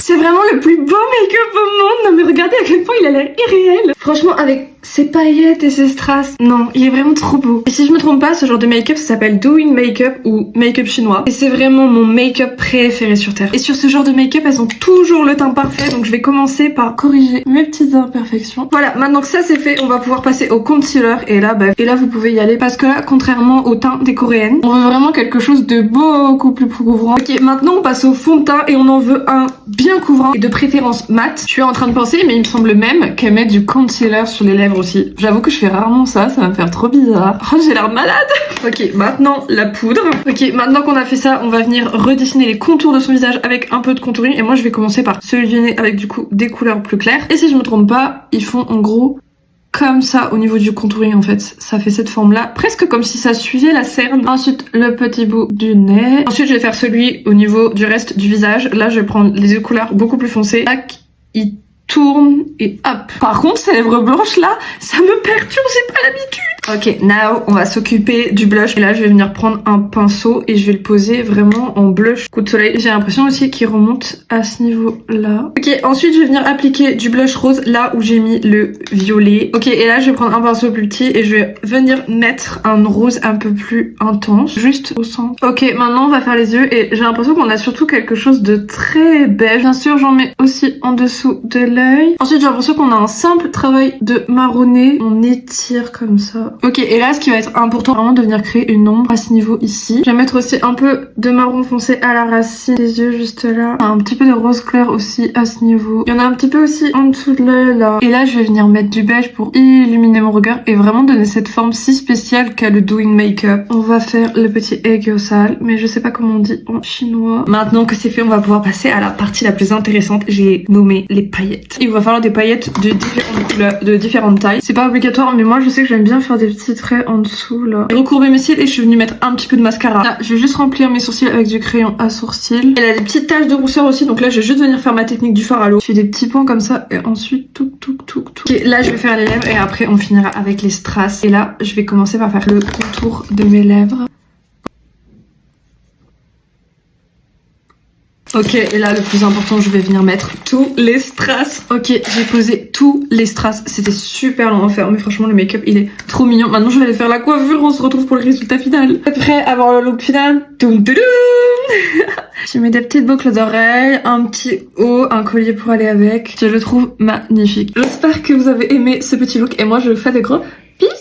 C'est vraiment le plus beau make-up au monde. Non mais regardez à quel point il a l'air irréel. Franchement, avec ses paillettes et ses strass, non, il est vraiment trop beau. Et si je me trompe pas, ce genre de make-up, ça s'appelle Douyin Makeup ou make-up chinois. Et c'est vraiment mon make-up préféré sur Terre. Et sur ce genre de make-up, elles ont toujours le teint parfait. Donc je vais commencer par corriger mes petites imperfections. Voilà, maintenant que ça c'est fait, on va pouvoir passer au concealer. Et là, vous pouvez y aller. Parce que là, contrairement au teint des coréennes, on veut vraiment quelque chose de beaucoup plus couvrant. Ok, maintenant on passe au fond de teint et on en veut un bien couvrant et de préférence mat. Je suis en train de penser, mais il me semble même qu'elle met du concealer sur les lèvres aussi. J'avoue que je fais rarement ça va me faire trop bizarre. Oh, j'ai l'air malade. Ok, maintenant la poudre. Ok, maintenant qu'on a fait ça, on va venir redessiner les contours de son visage avec un peu de contouring. Et moi, je vais commencer par celui du nez avec du coup des couleurs plus claires. Et si je me trompe pas, ils font en gros comme ça au niveau du contouring en fait. Ça fait cette forme là, presque comme si ça suivait la cerne. Ensuite le petit bout du nez. Ensuite je vais faire celui au niveau du reste du visage. Là je vais prendre les couleurs beaucoup plus foncées. Tac, il tourne et hop. Par contre ces lèvres blanches là, ça me perturbe, j'ai pas l'habitude. Ok, now on va s'occuper du blush. Et là je vais venir prendre un pinceau et je vais le poser vraiment en blush coup de soleil. J'ai l'impression aussi qu'il remonte à ce niveau là. Ok, ensuite je vais venir appliquer du blush rose là où j'ai mis le violet. Ok, et là je vais prendre un pinceau plus petit et je vais venir mettre un rose un peu plus intense, juste au centre. Ok, maintenant on va faire les yeux et j'ai l'impression qu'on a surtout quelque chose de très beige. Bien sûr j'en mets aussi en dessous de l'œil. Ensuite j'ai l'impression qu'on a un simple travail de marronné. On étire comme ça. Ok, et là ce qui va être important vraiment de venir créer une ombre à ce niveau ici. Je vais mettre aussi un peu de marron foncé à la racine des yeux juste là. Un petit peu de rose clair aussi à ce niveau. Il y en a un petit peu aussi en dessous de l'œil là. Et là je vais venir mettre du beige pour illuminer mon regard et vraiment donner cette forme si spéciale qu'a le Douyin Makeup. On va faire le petit Aegyeosal, mais je sais pas comment on dit en chinois. Maintenant que c'est fait, on va pouvoir passer à la partie la plus intéressante. J'ai nommé les paillettes. Il va falloir des paillettes de différentes couleurs, de différentes tailles. C'est pas obligatoire, mais moi je sais que j'aime bien faire des petits traits en dessous là. J'ai recourbé mes cils et je suis venue mettre un petit peu de mascara. Là, je vais juste remplir mes sourcils avec du crayon à sourcils. Elle a des petites taches de rousseur aussi, donc là je vais juste venir faire ma technique du fard à l'eau. Je fais des petits points comme ça et ensuite tout. Ok, là je vais faire les lèvres et après on finira avec les strass. Et là je vais commencer par faire le contour de mes lèvres. Ok, et là le plus important, je vais venir mettre tous les strass. Ok, j'ai posé tous les strass. C'était super long à faire, mais franchement le make-up il est trop mignon. Maintenant je vais aller faire la coiffure, on se retrouve pour le résultat final. Après avoir le look final, je mets des petites boucles d'oreilles, un petit haut, un collier pour aller avec. Je le trouve magnifique. J'espère que vous avez aimé ce petit look et moi je vous fais des gros bisous.